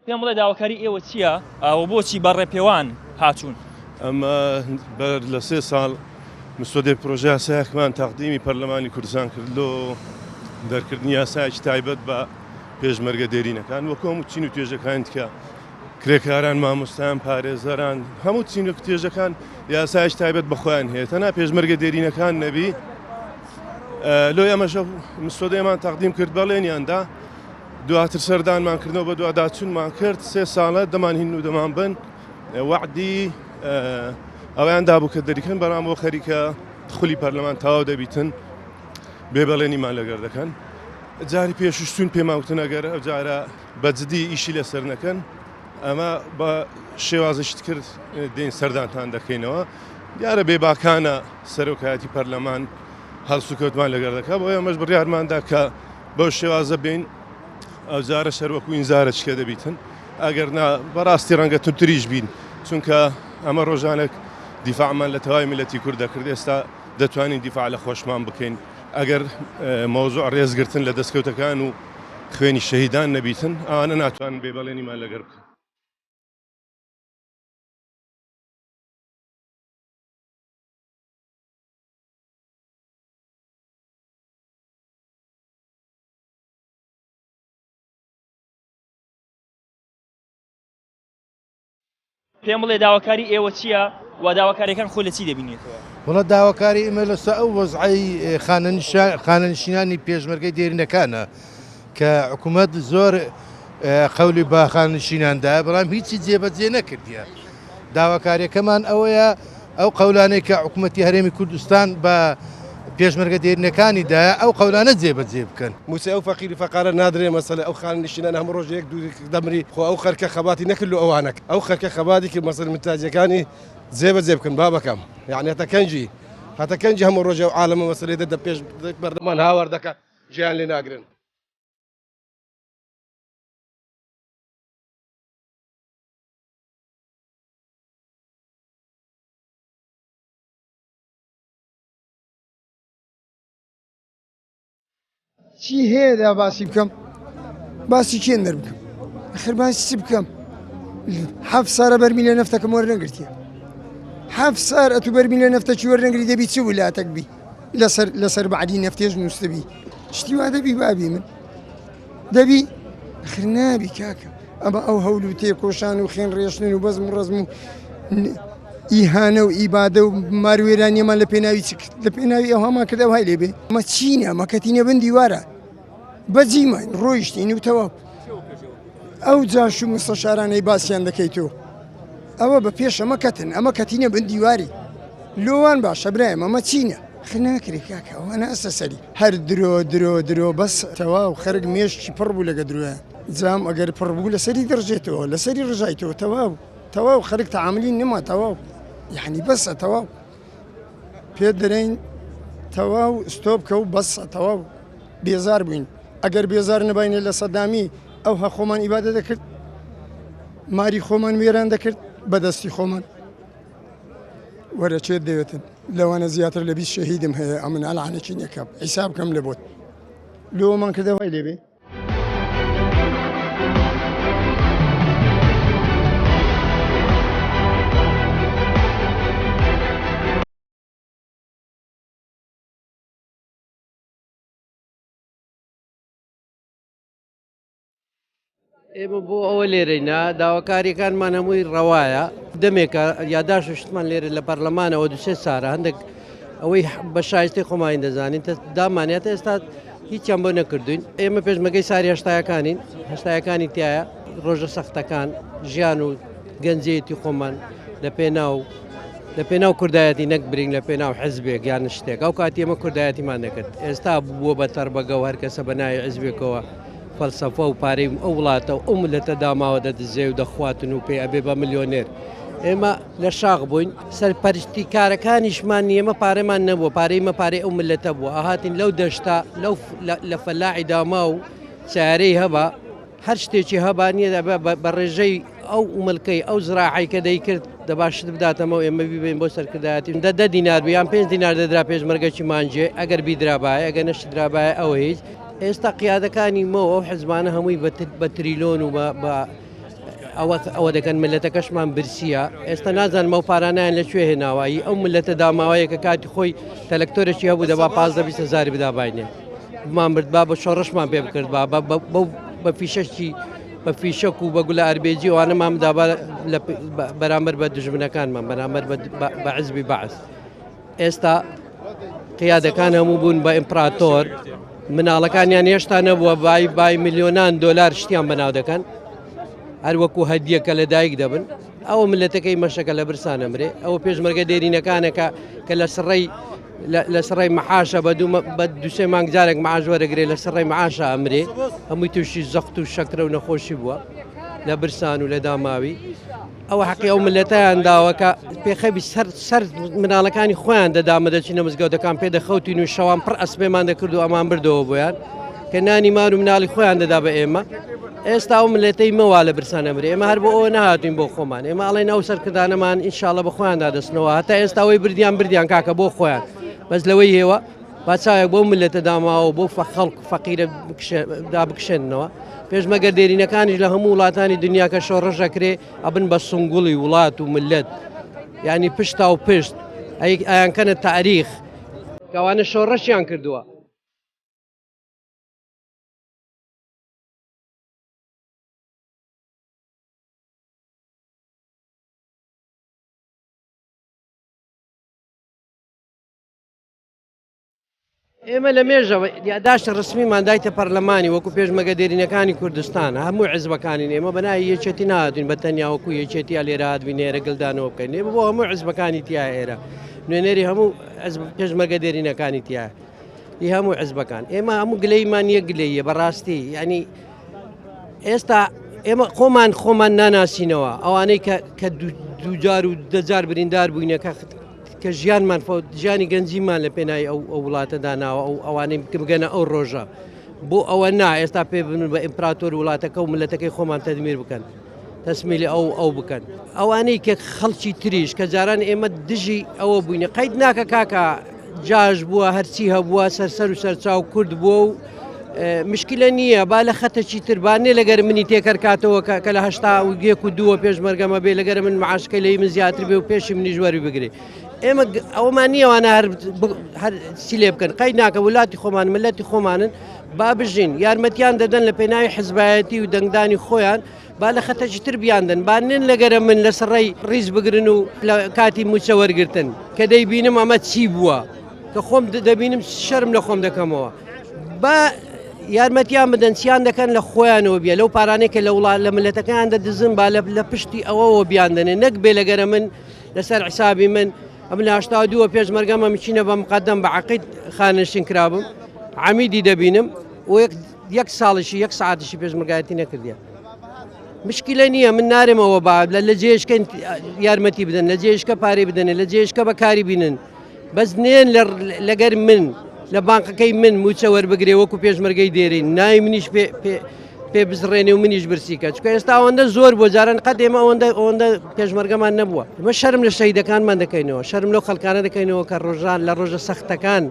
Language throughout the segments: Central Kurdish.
پێم بڵێ داواکاری ئێوە چییە و بۆچی بەڕێپێوان هاتوون؟ ئەمە بەر لە 3 ساڵ مسودەی پرۆژە یاسایەکمان تەقدیمی پەرلەمانی کوردستان کردلۆ دەرکردنی یاسایەکی تایبەت بە پێشمەرگە دێرینەکان وەکو هەموو چین و توێژەکان کە کرێکاران مامۆستایان پارێزەران هەموو چین و توێژەکان یاسایەکی تایبەت بەخۆیان هەیە تەنها پێشمەرگە دێرینەکان نەبی لۆی ئەمەشە مسودەیەمان تەقدیم کرد بەڵێنیاندا دواتر سەردانمان کردنەوە بە دوواداچوونمان کرد 3 ساڵە دەمانهین و دەمان بن وعدی ئەویان دابوو کە دەریکەن بەرام بۆ خەریکە خولی پەرلەمان تەواو دەبیتن بێبەڵێنیمان لەگەر دەکەن جاری پێشوشتون پێماوتن ئەگەر ئەو جارە بەجددی ئیشی لەسەر نەکەن ئەمە بە شێوازشت کرد دێن سەردانتان دەکەینەوە دیارە بێباکانە سەرۆکایەتی پەرلەمان هەڵسو کەوتمان لەگەر دەکات بۆ ئەمەش بڕیارماندا کە بەو شێوازە بین ئەو جارە شەروەکو ئینزارە چکە دەبیتن ئەگەر بەڕاستی ڕەنگە تونتریش بین چونکە ئەمە ڕۆژانێک دیفاعمان لە تەواوی میلەتی کوورد دەکرد ئێستا دەتوانین دیفاع لە خۆشمان بکەین ئەگەر مۆزوع ڕێزگرتن لە دەستکەوتەکان و خوێنی شەهیدان نەبیتن ئەوانە ناتوانن بێبەڵێنیمان لەگەر بکەن. پێم بڵێ داواکاری ئێوە چییە و داواکاریەکان خۆ لە چی دەبینێتەوە؟ وڵە داواکاری ئمە لەسەر ئەو وەزعی خانەنشینانی پێشمەرگەی دێرینەکانە کە حکوومەت زۆر قەولی با خانەنشیناندا بەڵام هیچی جێبەجێ نەکردیە. داواکاریەکەمان ئەوەیە ئەو قەولانەی کە حکوومەتی هەرێمی کوردستان بە پێشمەرگە دێرینەکانیدا ئەو قەولانە جێبەجێ بکەن. موسى ئەو فەقیری فەقارە نادرێ مەسەلە ئەو خانەنشینان هەموو ڕۆژێک دوو دەمری خۆ ئەو خەرکە خەباتی نەکرد و ئەوانەک ئەو خەرکە خەباتی کرد مەسەل منتاجەکانی جێبەجێ بکەن با بەکەم یعنی هەتە کەنجی هەموو ڕۆژێ و عالەمە مەسەلەی دەدە پێش بەردەمان هاوار دەکە ژیان لێ ناگرن. چی هەیەدا باسی بکەم باسی چێن دەربکەم ئەخر باسی چی بکەم 7 سارە بەرمیلە نەفتەکەم وەرنەگرتیە 7 سار ئەتو بەرمیلە نەفتەکی وەرنەگری دەبی چ ویلاتەک بی لەسەر بەعدی نەفتێژ نووسدەبی شتی وا دەبی بابی من دەبی ئەخر نابی کاکە ئەمە ئەو هەول و تێکۆشان و خوێن ڕێشتن و بەزم و ڕەزم و ئیهانە و ئیبادە و ماروێرانیەمان لە پێناوی چ کرد لە پێناوی ئەو هەمان کردە وهای لێبێ ئەمە چینە مەکەتینە بن دیوارە بەجیمان ڕۆیشتین و تەواو ئەو جاش و مستەشارانەی باسییان دەکەیتەوە ئەوە بە پێش ئەمە کەتن ئەمە کەتینە بن دیواری لۆوان باشە برایم ئەمە چینە خناکری کاکە ئەوانە ئەسە سەری هەر درۆ بەس تەواو خەرگ مێشتی پڕ بوو لەگە درۆیە جام ئەگەر پڕ بوو لەسەری دەڕژێتەوە لەسەری ڕژایتەوە تەواو خەرگ تەعاملی نەما تەواو یعنی بەسە تەواو پێ دەرێن تەواو ستۆپکە و بەسە تەواو بێزار بووین ئەگەر بێزار نەبینێ لە سەدامی ئەو هە خۆمان ئیبادە دەکرد ماری خۆمان وێران دەکرد بەدەستی خۆمان وەرە چێت دەوێتن لەوانە زیاتر لە 20 شەهیدم هەیە ئەمن ئەلعانێکی نەکە حیساب بکەم لە بۆت لۆمان کردەوەی لێبێ ئێمە بۆ ئەوە لێرەینا داواکاریەکانمان هەمووی ڕەوایە دەمێکە یاداشتمان لێرە لە پەرلەمانەوە 2 سارە هەندێک ئەوەی بە شایستی خۆمانی دەزانین دامانێتە ئێستا هیچیان بۆ نەکردوین ئێمە پێشمەگەی ساری هەشتایەکانین هەشتایەکانی تایە ڕۆژە سەختەکان ژیان و گەنجەیەتی خۆمان لە پێناو کوردایەتی نەک برین لە پێناو حزبێک یان شتێک ئەو کاتی ئێمە کوردایەتیمان دەکرد ئێستا بووە بە تەربەگە و هەرکەسە بە ناوی حزبێکەوە فەلسەفە و پارەی ئەو وڵاتە و ئەو ملەتە داماوە دەدزێ و دەخواتن و پێ ئەبێ بە ملیۆنێر ئێمە لە شاغ بووین سەرپەرشتی کارەکانیشمان ئێمە پارەمان نەبووە پارەیمە پارەی ئەو ملەتە بووە ئاهاتین لەو دەشتا لە فەلاعی داما و سیارەی هەبا هەر شتێکی هەبانیە بە ڕێژەی ئەو ملکەی ئەو زراعی کە دەیکرد دەباشت بداتەمەوە ئێمە بیبین بۆ سەرکردایەتی 10 دینار بیان 5 دینار دەدرا پێشمەرگەکی مانجێ ئەگەر بیدرابایە ئەگە نەشت درابایە ئەوە هیچ ئێستا قیادەکانی مەوە ئەو حزبانە هەمووی بە تریلۆن و بە ئەوە دەکەن ملەتەکەشمان برسیە ئێستا نازانم ئەو پارانیان لەکوێ هێناوایی ئەو ملەتە داماوەیە کە کاتی خۆی تەلەکتۆرێکی هەبوو دەبا 15-20 بدابینێ بمان برد با بە شۆڕشمان پێ بکرد بە فیشەکی بە فیشەک و بە گولە ئەربێجی وانەمان بدابا بەرامبەر بە دژمنەکانمان بەرامبەر بە حیزبی بەعث ئێستا قیادەکان هەموو بوون بە ئیمپراتۆر مناڵەکانیان هێشتا نەبووە بای میلیۆنان دۆلار شتیان بەناو دەکەن هەروەکو هەدیە کە لە دایک دەبن ئەوە ملەتەکەی مەشەکە لە برسان ئەمرێ ئەوە پێشمەرگە دێرینەکانەکە کە لە سڕی مەحاشە بە دوسێ مانگ جارێک مەعاش وەرەگرێ لە سڕی مەعاشە ئەمرێ هەمووی تووشی زەخت و شەکرە و نەخۆشی بووە لە برسان و لە داماوی ئەوە حەقی ئەو ملەتەیان داوەکە پێخەبی سەر مناڵەکانی خۆیان دەدامە دەچینە مزگەوتەکان پێدەخەوتین و شەوان پڕ ئەسپێمان دەکرد و ئەمان بردەوە بۆیان کە نانی مار و مناڵی خۆیان دەدا بە ئێمە ئێستا ئەو ملەتەی مەوا لە برسان ئەمرێ ئێمە هەر بۆ ئەوە نهاتوین بۆ خۆمان ئێمە ئەڵێن ئەو سەرکردانەمان ئینشاڵڵە بە خۆیان دادەستنەوە هەتا ئێستا ئەوەی بردیان کاکە بۆ خۆیان بەس لەوەی هێوە باچایەک بۆ ملەتە داماوە بۆ خەڵک فەقیرە دابکشێنەوە پێشمەگەر دێرینەکانیش لە هەموو وڵاتانی دنیا کە شۆڕەژەکرێ ئەبن بە سنگوڵی وڵات و ملت ینی پشتا و پشت ئەیانکەنە تاریخ کەوانە شۆڕەشیان کردووە ئێمە لە مێژەوە یاداشتە ڕسمیمان دایتە پەرلەمانی وەکو پێشمەگە دێرینەکانی کوردستانە هەموو حیزبەکانی ئێمە بەنای یەکێتی نهاتوین بە تەنیا وەکو یەکێتی لێرە هاتبووین ئێرە گڵدانەوە بکەین ئێمە بۆ هەموو حیزبەکانی تیا ئێرە نوێنەری هەموو پێشمەگە دێرینەکانی تیا هەموو حیزبەکان ئێمە هەموو گلەیمان یەک گلەیە بەڕاستی ینی ئێستا ئێمە خۆمان ناناسینەوە ئەوانەی کە دووجار و دەجار بریندار بووینەکە کە ژیانمان ژیانی گەنجیمان لە پێناوی ئەو وڵاتە داناوە ئەو ئەوانەی بگەنە ئەو ڕۆژە بۆ ئەوە نا ئێستا پێ بن بە ئیمپراتۆر وڵاتەکە و ملەتەکەی خۆمان تەدمیر بکەن تەسمیلی ئەو بکەن ئەوانەی کە خەڵکی تریش کە جاران ئێمە دژی ئەوە بووینە قەید ناکە کاکە جاژ بووە هەرچی هەبووە سەر و سەرچاو کورد بووە و مشکلە نییە با لە خەتەکی تربانێ لەگەر منی تێکەرکاتەوە کە لە هەشتا و گێک و دووە پێشمەرگەمە بێ لەگەر من معاشکە لەی من زیاتر بێ و پێشی منیش وەری بگرێ ئێمە ئەومان نییەوانە هەر سیلێ بکەن قەید ناکە وڵاتی خۆمان ملەتی خۆمانن با بژین یارمەتیان دەدەن لە پێناوی حیزبایەتی و دەنگدانی خۆیان با لە خەتەکی تر بیاندن با نێن لەگەرە من لە سڕی ڕیز بگرن و لە کاتی موچە وەرگرتن کە دەیبینم ئەمە چی بووە کە خۆم دەبینم شەرم لە خۆم دەکەمەوە با یارمەتیان بدەن چیان دەکەن لە خۆیانەوە بێ لەو پارانەیە کە لە ملەتەکان دەدزن با لە پشتی ئەوەوە بیاندنێ نەک بێ لەگەرە من لەسەر حسابی من ئەم لە 82 پێشمەرگەمە میچینە بە مقدەم بە عەقید خانەشین کرابم عەمیدی دەبینم و یەک ساڵیشی یەک سەعاتیشی پێشمەرگایەتی نەکردیە مشکلە نییە من نارێمەوە با لە جێشکە یارمەتی بدەن لە جێشکە پارەی بدەنێ لە جێشکە بەکاری بینن بەس نێن لەگەر من لە بانقەکەی من موچە وەربگرێ وەکو پێشمەرگەی دێرین ناوی منیش پێ بزڕێنێ و منیش برسیکە چکە ئێستا ئەوەندە زۆر بۆ جاران قەت ئێمە ئەوەندە پێشمەرگەمان نەبووە ئمە شەرم لە شەیدەکانمان دەکەینەوە شەرم لەو خەڵکانە دەکەینەوە کە ڕۆژان لە ڕۆژە سەختەکان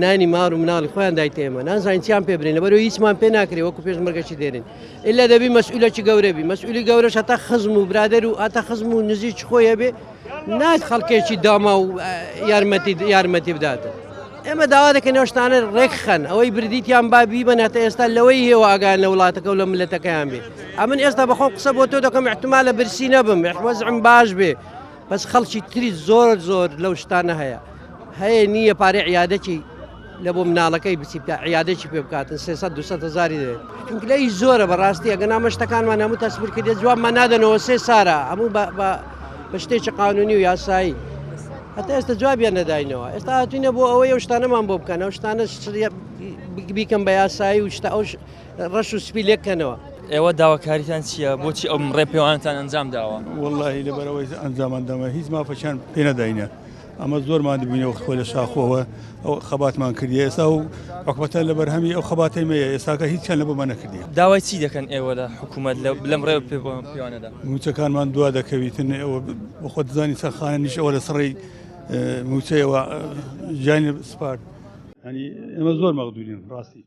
نانی مار و مناڵی خۆیان دایت ئێمە نازانین چیان پێ برێن لەبەرەوە هیچمان پێ ناکرێ وەکو پێشمەرگەی دێرین ئللا دەبی مەسئولەکی گەورەبی مەسئولی گەورەش هەتا خزم و برادەر و هەتا خزم و نزیک خۆیە بێ نات خەڵکێکی داما و یارمەتی بداتە ئێمە داوا دەکەن ئەو شتانە ڕێکخەن ئەوەی بردیتیان با بیبەنێتە ئێستا لەوەی هێوە ئاگان لە وڵاتەکە و لە ملەتەکەیان بێ ئەمن ئێستا بەخۆم قسە بۆ تۆ دەکەم احتمالە برسی نەبم وەزعم باش بێ بەس خەڵکی تری زۆر لەو شتانە هەیە نییە پارێ عیادەکی لە بۆ مناڵەکەی بچی عیادێکی پێ بکاتن 300 هزاری دێ چونکە لەی زۆرە بەڕاستی ئەگەر نامە شتەکانمان هەموو تەسبیر کردێت جوابمان نادەنەوە 3 سارە هەموو بە شتێکی قانونی و یاسایی هەتا ئێستا جوابیان نەداینەوە ئێستا هاتوینە بۆ ئەوەی ئەو شتانەمان بۆ بکەن ئەو شتانە بیکەم بە یاسایی و ئەو ڕەش و سپی لێکەنەوە ئێوە داواکاریتان چییە بۆچی ئەو ڕێ پێوانتان ئەنجام داوە وەڵڵاهی لەبەرەوەی ئەنجامان داوە هیچ مافەشیان پێ نەداینە ئەمە زۆرمان دەبینەوە خۆ لە شاخۆوە ئەو خەباتمان کردی ئێستا و حکومەتە لە بەرهەمی ئەو خەباتەی مەیە ئێستاکە هیچیان لە بۆمان نەکردی داوای چی دەکەن ئێوە لە حکوومەت لەم ڕێ پێوانەدا موچەکانمان دوا دەکەویتن ئەوە بە خۆ دەزانی سەرخانە نیش ئەوە لە سڕی موچەیەوە ژیانی سپارت ینی ئێمە زۆر مەغدوورین ڕاستی